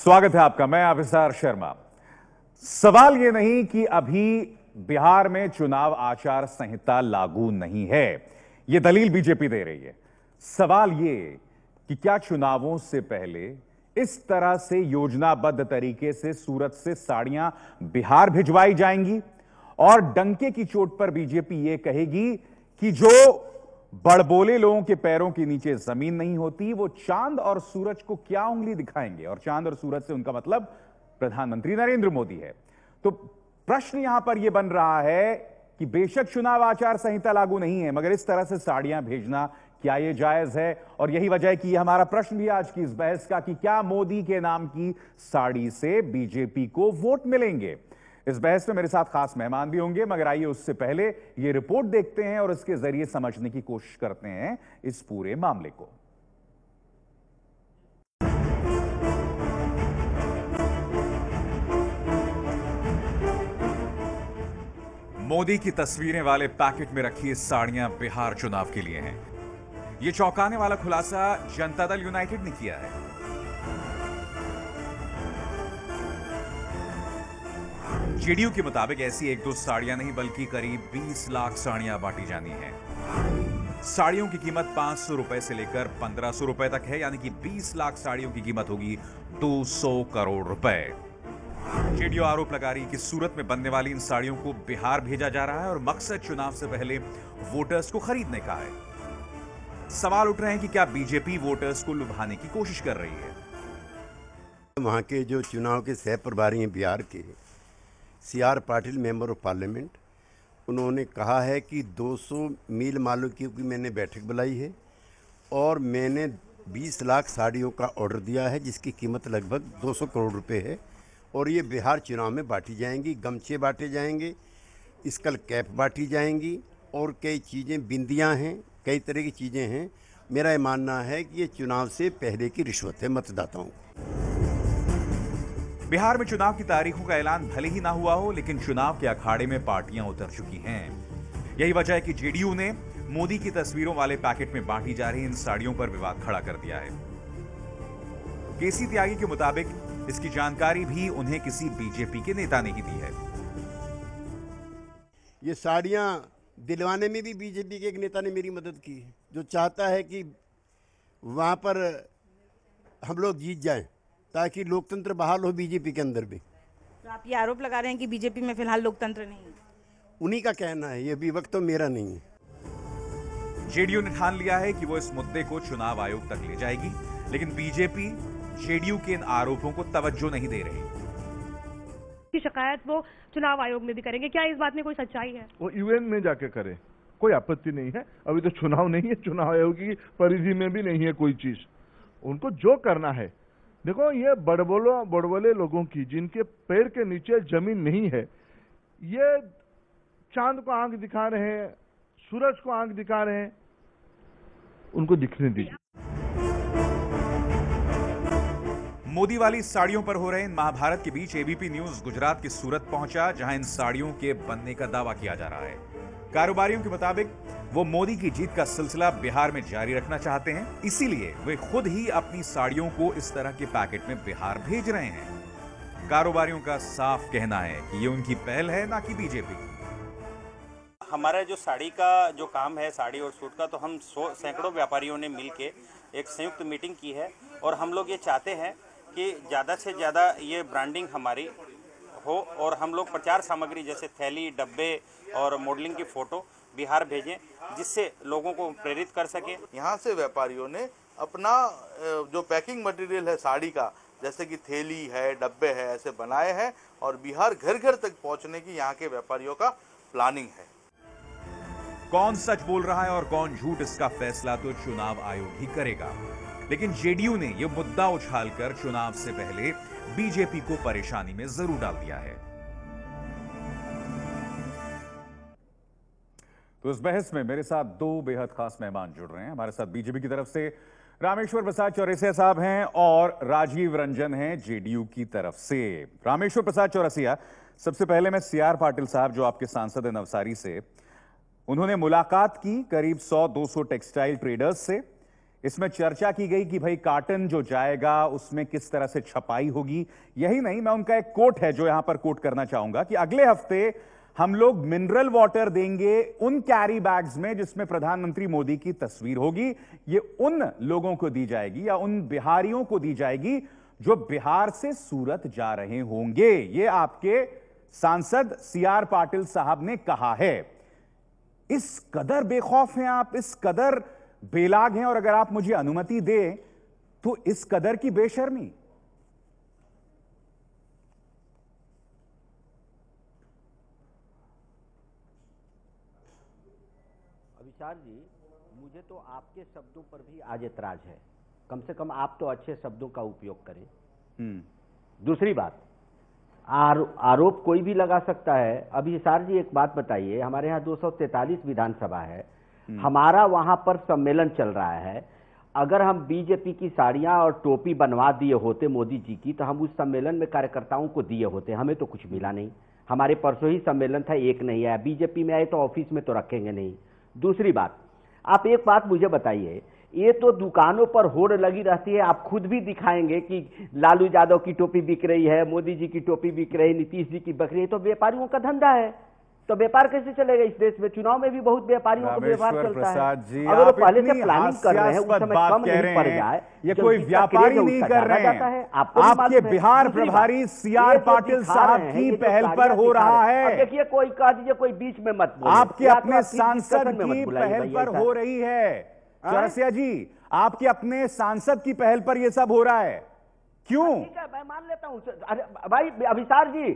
स्वागत है आपका। मैं अभिसार शर्मा। सवाल यह नहीं कि अभी बिहार में चुनाव आचार संहिता लागू नहीं है, यह दलील बीजेपी दे रही है। सवाल यह कि क्या चुनावों से पहले इस तरह से योजनाबद्ध तरीके से सूरत से साड़ियां बिहार भिजवाई जाएंगी और डंके की चोट पर बीजेपी यह कहेगी कि जो बड़बोले लोगों के पैरों के नीचे जमीन नहीं होती वो चांद और सूरज को क्या उंगली दिखाएंगे, और चांद और सूरज से उनका मतलब प्रधानमंत्री नरेंद्र मोदी है। तो प्रश्न यहां पर यह बन रहा है कि बेशक चुनाव आचार संहिता लागू नहीं है, मगर इस तरह से साड़ियां भेजना क्या यह जायज है? और यही वजह है कि यह हमारा प्रश्न भी आज की इस बहस का कि क्या मोदी के नाम की साड़ी से बीजेपी को वोट मिलेंगे। इस बहस में मेरे साथ खास मेहमान भी होंगे, मगर आइए उससे पहले ये रिपोर्ट देखते हैं और इसके जरिए समझने की कोशिश करते हैं इस पूरे मामले को। मोदी की तस्वीरें वाले पैकेट में रखी साड़ियां बिहार चुनाव के लिए हैं। यह चौंकाने वाला खुलासा जनता दल यूनाइटेड ने किया है। जेडीयू के मुताबिक ऐसी एक दो साड़ियां नहीं बल्कि करीब 20 लाख साड़ियां बांटी जानी हैं। साड़ियों की कीमत 500 रुपए से लेकर 1500 रुपए तक है, यानी कि 20 लाख साड़ियों की कीमत होगी 200 करोड़ रुपए। जेडीयू आरोप लगा रही कि सूरत में बनने वाली इन साड़ियों को बिहार भेजा जा रहा है और मकसद चुनाव से पहले वोटर्स को खरीदने का है। सवाल उठ रहे हैं कि क्या बीजेपी वोटर्स को लुभाने की कोशिश कर रही है। वहां के जो चुनाव के सह प्रभारी हैं बिहार के CR Patil, member of parliament, उन्होंने कहा है कि 200 मील मालूम की मैंने बैठक बुलाई है और मैंने 20 लाख साड़ियों का ऑर्डर दिया है जिसकी कीमत लगभग 200 करोड़ रुपए है और ये बिहार चुनाव में बांटी जाएंगी। गमछे बांटे जाएंगे, स्कल कैप बांटी जाएंगी और कई चीज़ें, बिंदियां हैं, कई तरह की चीज़ें हैं। मेरा ये मानना है कि ये चुनाव से पहले की रिश्वत है मतदाताओं को। बिहार में चुनाव की तारीखों का ऐलान भले ही ना हुआ हो, लेकिन चुनाव के अखाड़े में पार्टियां उतर चुकी हैं। यही वजह है कि जेडीयू ने मोदी की तस्वीरों वाले पैकेट में बांटी जा रही इन साड़ियों पर विवाद खड़ा कर दिया है। केसी त्यागी के मुताबिक इसकी जानकारी भी उन्हें किसी बीजेपी के नेता ने ही दी है। ये साड़ियां दिलवाने में भी बीजेपी के एक नेता ने मेरी मदद की है, जो चाहता है कि वहां पर हम लोग जीत जाएं ताकि लोकतंत्र बहाल हो बीजेपी के अंदर भी। तो आप ये आरोप लगा रहे हैं कि बीजेपी में फिलहाल लोकतंत्र नहीं है? उन्हीं का कहना है, ये भी वक्त तो मेरा नहीं है। जेडीयू ने ठान लिया है कि वो इस मुद्दे को चुनाव आयोग तक ले जाएगी, लेकिन बीजेपी जेडीयू के इन आरोपों को तवज्जो नहीं दे रही। की शिकायत वो चुनाव आयोग में भी करेंगे, क्या इस बात में कोई सच्चाई है? वो यूएन में जाके करे, कोई आपत्ति नहीं है। अभी तो चुनाव नहीं है, चुनाव आयोग की परिधि में भी नहीं है कोई चीज। उनको जो करना है, देखो ये बड़बोले लोगों की जिनके पैर के नीचे जमीन नहीं है, ये चांद को आंख दिखा रहे हैं, सूरज को आंख दिखा रहे हैं, उनको दिखने दीजिए। मोदी वाली साड़ियों पर हो रहे इन महाभारत के बीच एबीपी न्यूज गुजरात की सूरत पहुंचा, जहां इन साड़ियों के बनने का दावा किया जा रहा है। कारोबारियों के मुताबिक वो मोदी की जीत का सिलसिला बिहार में जारी रखना चाहते हैं, इसीलिए वे खुद ही अपनी साड़ियों को इस तरह के पैकेट में बिहार भेज रहे हैं। कारोबारियों का साफ कहना है कि ये उनकी पहल है, ना कि बीजेपी की। हमारा जो साड़ी का जो काम है, साड़ी और सूट का, तो हम सैकड़ों व्यापारियों ने मिलके एक संयुक्त मीटिंग की है और हम लोग ये चाहते हैं कि ज़्यादा से ज़्यादा ये ब्रांडिंग हमारी हो और हम लोग प्रचार सामग्री जैसे थैली, डब्बे और मॉडलिंग की फ़ोटो बिहार भेजें, जिससे लोगों को प्रेरित कर सके। यहाँ से व्यापारियों ने अपना जो पैकिंग मटेरियल है साड़ी का, जैसे कि थैली है, डब्बे है, ऐसे बनाए हैं और बिहार घर घर तक पहुँचने की यहाँ के व्यापारियों का प्लानिंग है। कौन सच बोल रहा है और कौन झूठ, इसका फैसला तो चुनाव आयोग ही करेगा, लेकिन जेडीयू ने यह मुद्दा उछालकर चुनाव से पहले बीजेपी को परेशानी में जरूर डाल दिया है। तो इस बहस में मेरे साथ दो बेहद खास मेहमान जुड़ रहे हैं। हमारे साथ बीजेपी की तरफ से रामेश्वर प्रसाद चौरसिया साहब हैं और राजीव रंजन हैं जेडीयू की तरफ से। रामेश्वर प्रसाद चौरसिया, सबसे पहले मैं CR पाटिल साहब, जो आपके सांसद हैं नवसारी से, उन्होंने मुलाकात की करीब 100-200 टेक्सटाइल ट्रेडर्स से। इसमें चर्चा की गई कि भाई कार्टन जो जाएगा उसमें किस तरह से छपाई होगी। यही नहीं, मैं उनका एक कोट है जो यहां पर कोट करना चाहूंगा कि अगले हफ्ते हम लोग मिनरल वाटर देंगे उन कैरी बैग्स में जिसमें प्रधानमंत्री मोदी की तस्वीर होगी। ये उन लोगों को दी जाएगी या उन बिहारियों को दी जाएगी जो बिहार से सूरत जा रहे होंगे। ये आपके सांसद सीआर पाटिल साहब ने कहा है। इस कदर बेखौफ हैं आप, इस कदर बेलाग हैं, और अगर आप मुझे अनुमति दें तो इस कदर की बेशर्मी। अभिसार जी, मुझे तो आपके शब्दों पर भी आज एतराज है। कम से कम आप तो अच्छे शब्दों का उपयोग करें। दूसरी बात, आरोप कोई भी लगा सकता है। अभिसार जी, एक बात बताइए, हमारे यहाँ 243 विधानसभा है, हमारा वहां पर सम्मेलन चल रहा है। अगर हम बीजेपी की साड़ियां और टोपी बनवा दिए होते मोदी जी की, तो हम उस सम्मेलन में कार्यकर्ताओं को दिए होते। हमें तो कुछ मिला नहीं। हमारे परसों ही सम्मेलन था, एक नहीं आया। बीजेपी में आए तो ऑफिस में तो रखेंगे नहीं। दूसरी बात, आप एक बात मुझे बताइए, ये तो दुकानों पर होड़ लगी रहती है। आप खुद भी दिखाएंगे कि लालू यादव की टोपी बिक रही है, मोदी जी की टोपी बिक रही है, नीतीश जी की बिक रही है। तो व्यापारियों का धंधा है, तो व्यापार कैसे चलेगा इस देश में? चुनाव में भी बहुत व्यापारियों का व्यापार चलता है। अगर वो पहले से प्लानिंग कर रहे हैं, उस समय कम नहीं पड़ जाए, ये कोई व्यापारी नहीं कर रहे हैं। आपके बिहार प्रभारी सीआर पाटिल साहब की पहल पर हो रहा है। देखिए, कोई कह दीजिए, कोई बीच में मत बोले। आपके अपने सांसद की पहल पर हो रही है। चौरसिया जी, आपके अपने सांसद की पहल पर यह सब हो रहा है, क्यों? ठीक है, मैं मान लेता हूं। अरे भाई अभिसार जी,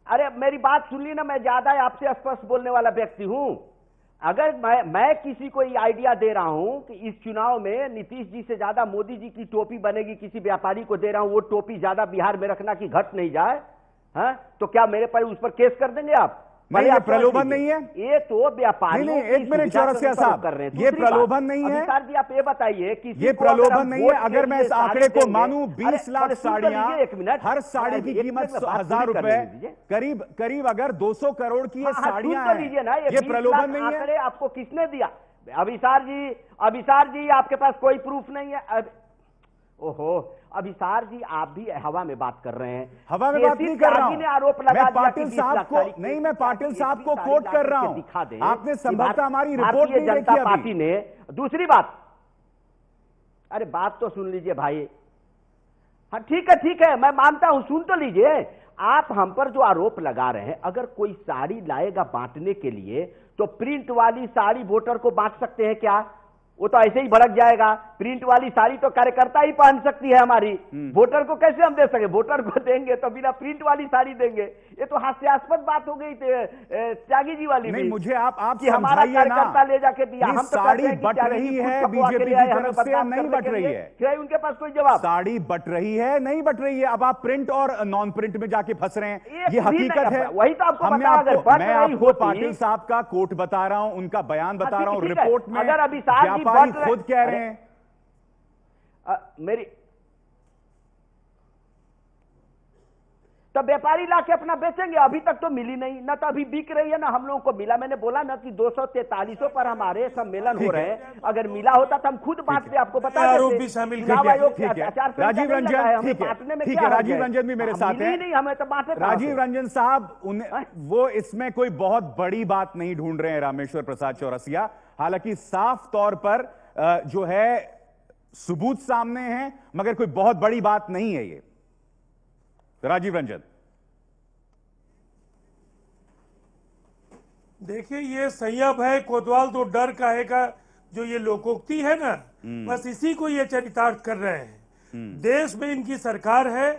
अरे मेरी बात सुन ली ना, मैं ज्यादा आपसे स्पष्ट बोलने वाला व्यक्ति हूं। अगर मैं किसी को ये आइडिया दे रहा हूं कि इस चुनाव में नीतीश जी से ज्यादा मोदी जी की टोपी बनेगी, किसी व्यापारी को दे रहा हूं, वो टोपी ज्यादा बिहार में रखना कि घट नहीं जाए, हैं? तो क्या मेरे पर उस पर केस कर देंगे आप? नहीं, ये प्रलोभन नहीं है। ये तो व्यापारी। नहीं, एक मिनट चौरसिया साहब, ये प्रलोभन नहीं है। अभिसार जी, आप ये बताइए कि ये प्रलोभन नहीं है। अगर मैं इस आंकड़े को मानूं, 20 लाख साड़ियां, हर साड़ी की कीमत 1000 रुपए, करीब अगर 200 करोड़ की ये साड़ियां हैं, ये प्रलोभन नहीं है। आंकड़े आपको किसने दिया? अभिसार जी, आपके पास कोई प्रूफ नहीं है। ओहो, अभिसार जी, आप भी हवा में बात कर रहे हैं। हवा में बात नहीं कर रहा हूं। मैं पाटिल साहब को नहीं, मैं पाटिल साहब को कोट कर रहा हूं। आपने संभवतः हमारी रिपोर्ट नहीं देखी अभी। पार्टी ने। दूसरी बात, अरे बात तो सुन लीजिए भाई। हाँ ठीक है, मैं मानता हूं, सुन तो लीजिए। आप हम पर जो आरोप लगा रहे हैं, अगर कोई साड़ी लाएगा बांटने के लिए, तो प्रिंट वाली साड़ी वोटर को बांट सकते हैं क्या? वो तो ऐसे ही भड़क जाएगा। प्रिंट वाली साड़ी तो कार्यकर्ता ही पहन सकती है हमारी, वोटर को कैसे हम दे सके? वोटर को देंगे तो बिना प्रिंट वाली साड़ी देंगे। ये तो हास्यास्पद बात हो गई त्यागी जी वाली। नहीं, मुझे आप हमारा कार्यकर्ता ले जाके दिया। हम तो साड़ी बट रही है बीजेपी की तरफ से, नहीं बट रही है। क्या उनके पास कोई जवाब? साड़ी बट रही है, नहीं बट रही है। अब आप प्रिंट और नॉन प्रिंट में जाके फंस रहे हैं, ये हकीकत है। वही तो आपको मैं आपको पाटिल साहब का कोट बता रहा हूं, उनका बयान बता रहा हूं। रिपोर्ट में अगर अभी व्यापारी खुद कह रहे हैं। मेरी तब व्यापारी लाके अपना बेचेंगे। अभी तक तो मिली नहीं ना, तो अभी बिक रही है ना हम लोगों को मिला। मैंने बोला ना कि 243 पर हमारे सम्मेलन हो रहे हैं। अगर मिला होता तो हम खुद बात पे आपको बता देते। आरोप भी शामिल कर राजीव रंजन, ठीक है, राजीव रंजन भी मेरे साथ है। नहीं, हमें तो बातें। राजीव रंजन साहब, वो इसमें कोई बहुत बड़ी बात नहीं ढूंढ रहे हैं रामेश्वर प्रसाद चौरसिया। हालांकि साफ तौर पर जो है सबूत सामने हैं, मगर कोई बहुत बड़ी बात नहीं है ये। राजीव रंजन, देखिए, ये संयम है, कोतवाल तो डर का है का जो ये लोकोक्ति है ना, बस इसी को ये चरितार्थ कर रहे हैं। देश में इनकी सरकार है,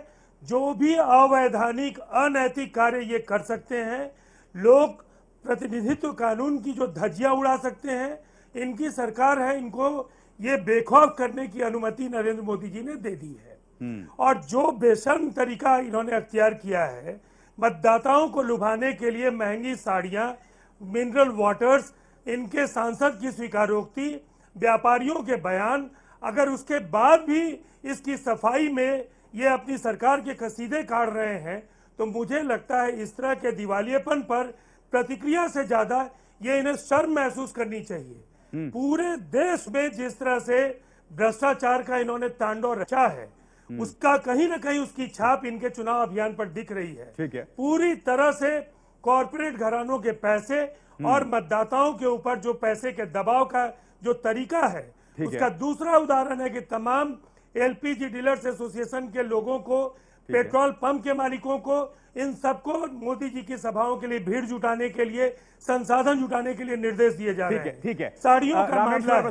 जो भी अवैधानिक अनैतिक कार्य ये कर सकते हैं। लोग प्रतिनिधित्व कानून की जो धज्जियां उड़ा सकते हैं, इनकी सरकार है। इनको ये बेखौफ करने की अनुमति नरेंद्र मोदी जी ने दे दी है। और जो बेशर्म तरीका इन्होंने अख्तियार किया है, मतदाताओं को लुभाने के लिए महंगी साड़ियां, मिनरल वाटर्स, इनके सांसद की स्वीकारोक्ति, व्यापारियों के बयान, अगर उसके बाद भी इसकी सफाई में ये अपनी सरकार के कसीदे काट रहे हैं, तो मुझे लगता है इस तरह के दिवालियेपन पर प्रतिक्रिया से ज्यादा ये इन्हें शर्म महसूस करनी चाहिए। पूरे देश में जिस तरह से भ्रष्टाचार का इन्होंने तांडव रचा है, उसका कहीं ना कहीं उसकी छाप इनके चुनाव अभियान पर दिख रही है। ठीक है। पूरी तरह से कॉरपोरेट घरानों के पैसे और मतदाताओं के ऊपर जो पैसे के दबाव का जो तरीका है, उसका दूसरा उदाहरण है कि तमाम एलपीजी डीलर्स एसोसिएशन के लोगों को, पेट्रोल पंप के मालिकों को, इन सबको मोदी जी की सभाओं के लिए भीड़ जुटाने के लिए, संसाधन जुटाने के लिए निर्देश दिए जा रहे हैं। ठीक है। साड़ियों का रामेश्वर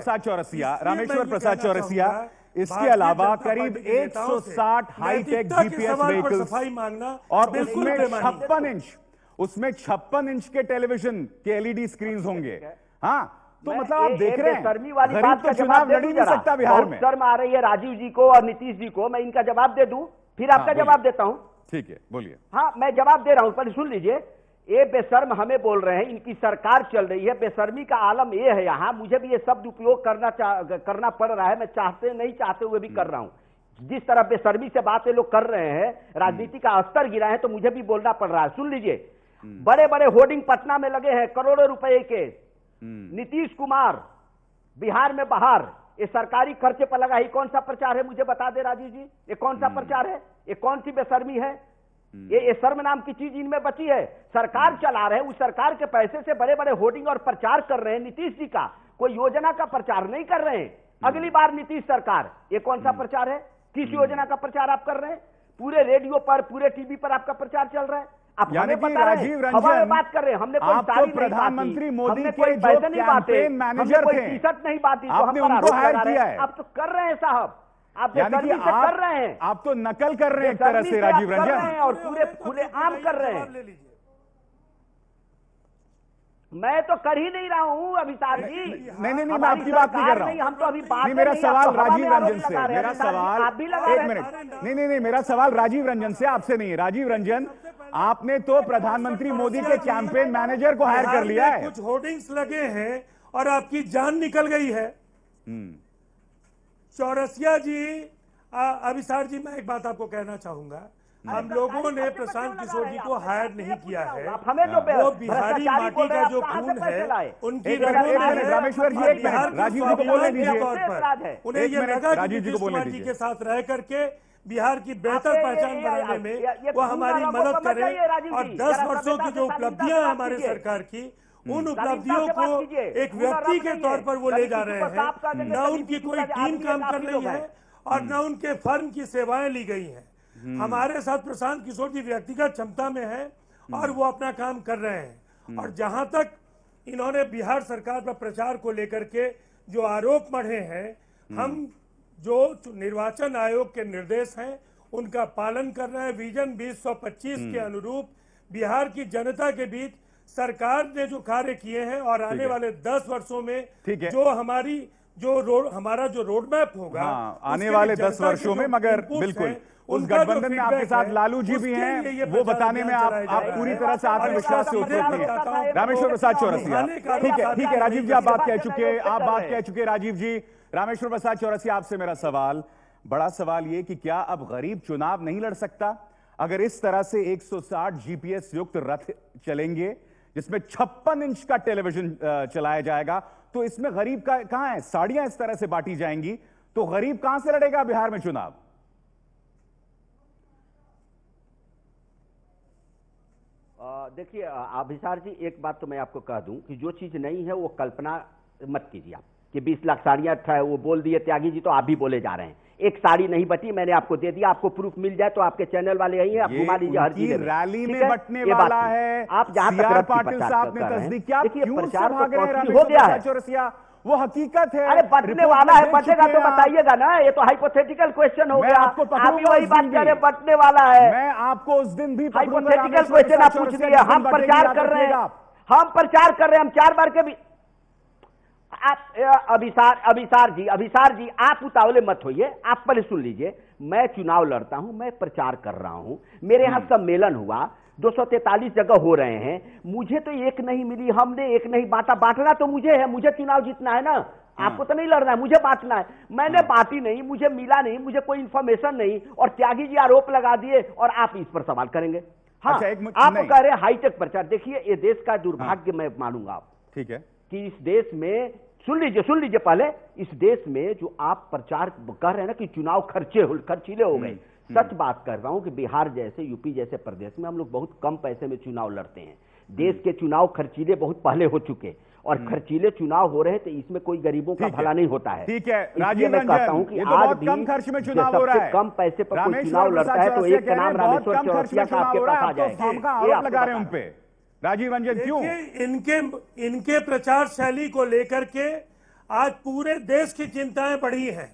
प्रसाद चौरसिया, इसके अलावा करीब 160 हाईटेक जीपीएस व्हीकल्स सफाई मांगना और उसमें 56 इंच के टेलीविजन के एलईडी स्क्रीन होंगे। हाँ, तो मतलब आप देख रहे हैं, गरीब तो चुनाव लड़ ही नहीं सकता बिहार में। शर्म आ रही है राजीव जी को और नीतीश जी को। मैं इनका जवाब दे दूं, फिर आपका जवाब देता हूं। ठीक है, बोलिए। हाँ, मैं जवाब दे रहा हूं, पर सुन लीजिए। ये बेशर्म हमें बोल रहे हैं, इनकी सरकार चल रही है। बेशर्मी का आलम ये है यहाँ, मुझे भी ये शब्द उपयोग करना पड़ रहा है। मैं नहीं चाहते हुए भी कर रहा हूं। जिस तरह बेशर्मी से बातें लोग कर रहे हैं, राजनीति का स्तर गिरा है, तो मुझे भी बोलना पड़ रहा है। सुन लीजिए, बड़े बड़े होर्डिंग पटना में लगे हैं, करोड़ों रुपए के। नीतीश कुमार बिहार में बाहर, ये सरकारी खर्चे पर लगा। ये कौन सा प्रचार है, मुझे बता दे राजीव जी, ये कौन सा प्रचार है? ये कौन सी बेशर्मी है? ये शर्म नाम की चीज इनमें बची है। सरकार चला रहे हैं, उस सरकार के पैसे से बड़े बड़े होर्डिंग और प्रचार कर रहे हैं। नीतीश जी का कोई योजना का प्रचार नहीं कर रहे हैं। अगली बार नीतीश सरकार, ये कौन सा प्रचार है? किस योजना का प्रचार आप कर रहे हैं? पूरे रेडियो पर, पूरे टीवी पर आपका प्रचार चल रहा है। आप यानी कि राजीव रंजन बात कर रहे हैं, हमने कोई आप तो प्रधानमंत्री मोदी के जो कैंपेन मैनेजर थे, टी-शर्ट नहीं बात, आपने उनको हायर किया है। आप तो कर रहे हैं साहब, आप यानी कि कर रहे हैं, आप तो नकल कर रहे हैं एक तरह से राजीव रंजन, और पूरे खुले आम कर रहे हैं। मैं तो कर ही नहीं रहा हूं अभिसार जी। नहीं, मैं आपकी बात नहीं कर रहा हूं। हम तो अभी बात नहीं, मेरा सवाल राजीव रंजन से, मेरा सवाल आप भी लगा एक मिनट, नहीं, मेरा सवाल राजीव रंजन से, आपसे नहीं है। राजीव रंजन, आपने तो प्रधानमंत्री मोदी के कैंपेन मैनेजर को हायर कर लिया है। कुछ होर्डिंग्स लगे हैं और आपकी जान निकल गई है। चौरसिया जी, अभिसार जी, मैं एक बात आपको कहना चाहूंगा। हम लोगों ने प्रशांत किशोर जी को हायर नहीं किया है। वो बिहारी माटी का जो खून है उनकी रगों में है। रामेश्वर जी, एक मिनट, राजीव जी को बोलने दीजिए। उन्हें ये लगा कि नीतीश कुमार जी के साथ रह करके बिहार की बेहतर पहचान बनाने में वो हमारी मदद करें, और 10 वर्षों की जो उपलब्धियां हमारे सरकार की, उन उपलब्धियों को एक व्यक्ति के तौर पर वो ले जा रहे हैं। न उनकी कोई टीम काम कर रही है और न उनके फर्म की सेवाएं ली गई हैं। हमारे साथ प्रशांत किशोर जी व्यक्तिगत क्षमता में है और वो अपना काम कर रहे हैं। और जहां तक इन्होंने बिहार सरकार पर प्रचार को लेकर के जो आरोप मढ़े हैं, हम जो निर्वाचन आयोग के निर्देश हैं उनका पालन कर रहे हैं। विजन 2025 के अनुरूप बिहार की जनता के बीच सरकार ने जो कार्य किए हैं और आने वाले 10 वर्षों में जो हमारा जो रोड मैप होगा, आने वाले 10 वर्षों में, मगर बिल्कुल उस गठबंधन में आपके साथ लालू जी भी हैं, वो बताने में आप पूरी तरह से आत्मविश्वास से उत्तर हैं। रामेश्वर प्रसाद चौरसिया, ठीक है राजीव जी, आप बात कह चुके राजीव जी। रामेश्वर प्रसाद चौरसिया, आपसे मेरा सवाल, बड़ा सवाल ये कि क्या अब गरीब चुनाव नहीं लड़ सकता? अगर इस तरह से 160 जीपीएस युक्त रथ चलेंगे जिसमें 56 इंच का टेलीविजन चलाया जाएगा, तो इसमें गरीब का कहां है? साड़ियां इस तरह से बांटी जाएंगी तो गरीब कहां से लड़ेगा बिहार में चुनाव? देखिए अभिसार जी, एक बात तो मैं आपको कह दूं कि जो चीज नहीं है वो कल्पना मत कीजिए आप कि 20 लाख साड़ियां था, वो बोल दिए त्यागी जी, तो आप भी बोले जा रहे हैं। एक साड़ी नहीं बटी, मैंने आपको दे दिया। आपको प्रूफ मिल जाए तो आपके चैनल वाले यही है, आप घुमा लीजिए हर जिले में। रैली में बटने वाला है। आप जहां तक पाटिल साहब ने तस्दीक किया, प्रचार हो गया है, वो हकीकत है। अरे बटने वाला है, बटेगा तो बताइएगा ना। ये तो हाइपोथेटिकल क्वेश्चन हो गया। आपको अभी वही बात कर रहे, बटने वाला है। मैं आपको उस दिन भी हाइपोथेटिकल क्वेश्चन आप पूछ लिए। हम प्रचार कर रहे हैं, हम प्रचार कर रहे हैं, हम 4 बार के भी। अभिसार जी, आप उतावले मत होइए। आप पहले सुन लीजिए, मैं चुनाव लड़ता हूं, मैं प्रचार कर रहा हूं। मेरे यहां सम्मेलन हुआ, 243 जगह हो रहे हैं। मुझे तो एक नहीं मिली, हमने एक नहीं बांटा। बांटना तो मुझे है, मुझे चुनाव जीतना है ना। आपको तो नहीं लड़ना है, मुझे बांटना है। मैंने बांटी नहीं, मुझे मिला नहीं, मुझे कोई इंफॉर्मेशन नहीं, और त्यागी जी आरोप लगा दिए और आप इस पर सवाल करेंगे। हाँ, आप कह रहे हैं हाईटेक प्रचार। देखिए, ये देश का दुर्भाग्य मैं मानूंगा, ठीक है, कि इस देश में सुन लीजिए पहले, इस देश में जो आप प्रचार कह रहे हैं ना कि चुनाव खर्चीले हो गए, सच बात कर रहा हूं कि बिहार जैसे, यूपी जैसे प्रदेश में हम लोग बहुत कम पैसे में चुनाव लड़ते हैं। देश के चुनाव खर्चीले बहुत पहले हो चुके, और खर्चीले चुनाव हो रहे हैं तो इसमें कोई गरीबों का भला नहीं होता है। ठीक है राजीव, मैं कहता हूं कि आज भी कम खर्च में चुनाव हो रहा है, कम पैसे पर कोई चुनाव लड़ता है तो एक का नाम रामेश्वर चौरसिया का आपके पास आ जाएगा। आरोप लगा रहे हैं उन पे। राजीव रंजन, क्यों? इनके प्रचार शैली को लेकर के आज पूरे देश की चिंताएं बढ़ी हैं।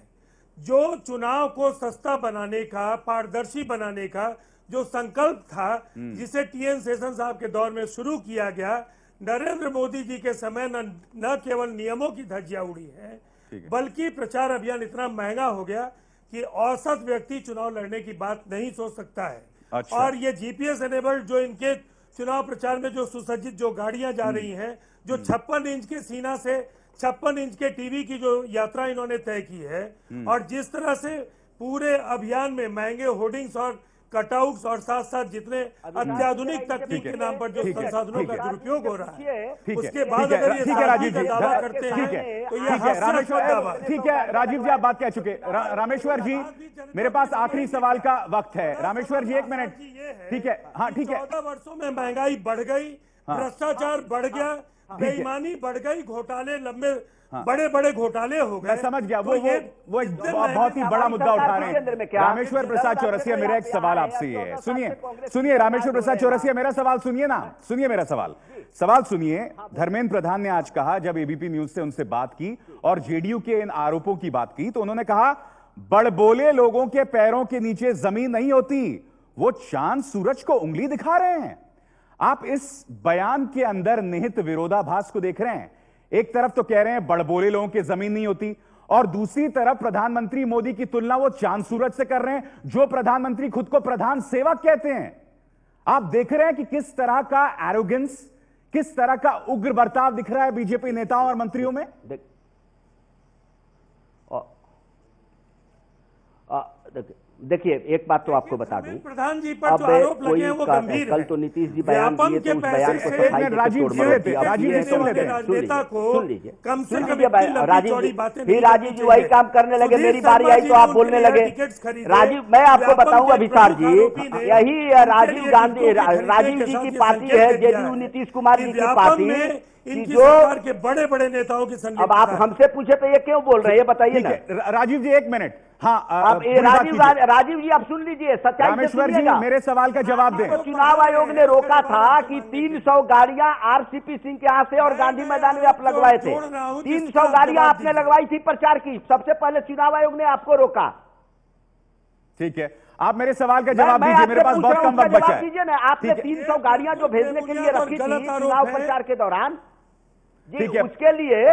जो चुनाव को सस्ता बनाने का, पारदर्शी बनाने का जो संकल्प था, जिसे टीएन शेषन साहब के दौर में शुरू किया गया, नरेंद्र मोदी जी के समय न केवल नियमों की धज्जियां उड़ी है, बल्कि प्रचार अभियान इतना महंगा हो गया कि औसत व्यक्ति चुनाव लड़ने की बात नहीं सोच सकता है। अच्छा। और ये जीपीएस एनेबल्ड जो इनके चुनाव प्रचार में जो सुसज्जित जो गाड़ियां जा रही हैं, जो 56 इंच के सीना से 56 इंच के टीवी की जो यात्रा इन्होंने तय की है, और जिस तरह से पूरे अभियान में महंगे होर्डिंग्स और कटआउट्स और साथ साथ जितने अत्याधुनिक तकनीक के नाम पर जो संसाधनों का दुरुपयोग हो रहा है, उसके बाद अगर ये राजीव का जी दावा करते हैं तो ये हास्यास्पद दावा है। ठीक है राजीव जी, आप बात कह चुके। रामेश्वर जी, मेरे पास आखिरी सवाल का वक्त है। रामेश्वर जी, 1 मिनट। ठीक है, हाँ ठीक है। 14 वर्षों में महंगाई बढ़ गई, भ्रष्टाचार बढ़ गया, बेईमानी बढ़ गई, घोटाले लंबे बड़े बड़े घोटाले हो गए। मैं समझ गया, वो एक बहुत ही बड़ा मुद्दा उठा रहे हैं रामेश्वर प्रसाद चौरसिया। मेरा एक सवाल आपसे ये है, सुनिए रामेश्वर प्रसाद चौरसिया, मेरा सवाल सुनिए ना, सुनिए मेरा सवाल सुनिए। धर्मेंद्र प्रधान ने आज कहा, जब एबीपी न्यूज से उनसे बात की और जेडीयू के इन आरोपों की बात की, तो उन्होंने कहा बड़बोले लोगों के पैरों के नीचे जमीन नहीं होती, वो चांद सूरज को उंगली दिखा रहे हैं। आप इस बयान के अंदर निहित विरोधाभास को देख रहे हैं। एक तरफ तो कह रहे हैं बड़बोले लोगों की जमीन नहीं होती, और दूसरी तरफ प्रधानमंत्री मोदी की तुलना वो चांद सूरज से कर रहे हैं, जो प्रधानमंत्री खुद को प्रधान सेवक कहते हैं। आप देख रहे हैं कि किस तरह का एरोगेंस, किस तरह का उग्र बर्ताव दिख रहा है बीजेपी नेताओं और मंत्रियों में। देखिए, एक बात तो आपको बता दूं, प्रधान जी पर जो आरोप लगे हैं वो गंभीर है। कल तो नीतीश जी बयान दिए थे, उस बयान को राजीव जी जी वही काम करने लगे, मेरी बारी आई तो आप बोलने लगे। राजीव, मैं आपको बताऊं अभिसार जी, यही राजीव जी की पार्टी है, जेडीयू नीतीश कुमार जी की पार्टी, इनकी सरकार के बड़े बड़े नेताओं की संगठन। अब आप हमसे पूछे तो ये क्यों बोल रहे हैं, ये बताइए ना। राजीव जी 1 मिनट। हाँ, अब राजीव जी आप सुन लीजिए, सच्चाई रामेश्वर जी मेरे सवाल का जवाब दें। चुनाव आयोग ने रोका था कि 300 गाड़ियां आरसीपी सिंह के यहां से और गांधी मैदान में आप लगवाए थे, 300 गाड़ियां आपने लगवाई थी प्रचार की, सबसे पहले चुनाव आयोग ने आपको रोका। ठीक है, आप मेरे सवाल का जवाब दीजिए, मेरे पास बहुत कम वक्त बचा है। दीजिए ना, आपने 300 गाड़ियां जो भेजने के लिए रखी थी चुनाव प्रचार के दौरान जी, उसके लिए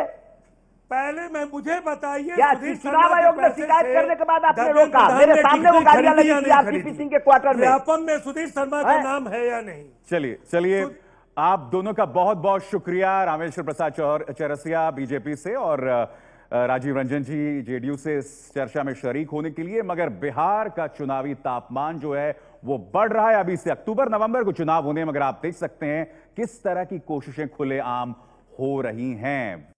पहले मुझे बताइए, क्या चुनाव आयोग ने शिकायत करने के बाद आपने रोका? मेरे सामने वो गाड़ियां लगी थी आरसीपी सिंह के क्वार्टर में। व्यापम में सुधीर शर्मा का नाम है या नहीं? चलिए आप दोनों का बहुत बहुत शुक्रिया। रामेश्वर प्रसाद चौरसिया बीजेपी से और राजीव रंजन जी जेडीयू से इस चर्चा में शरीक होने के लिए। मगर बिहार का चुनावी तापमान जो है वो बढ़ रहा है। अभी से अक्टूबर नवंबर को चुनाव होने, मगर आप देख सकते हैं किस तरह की कोशिशें खुलेआम हो रही हैं।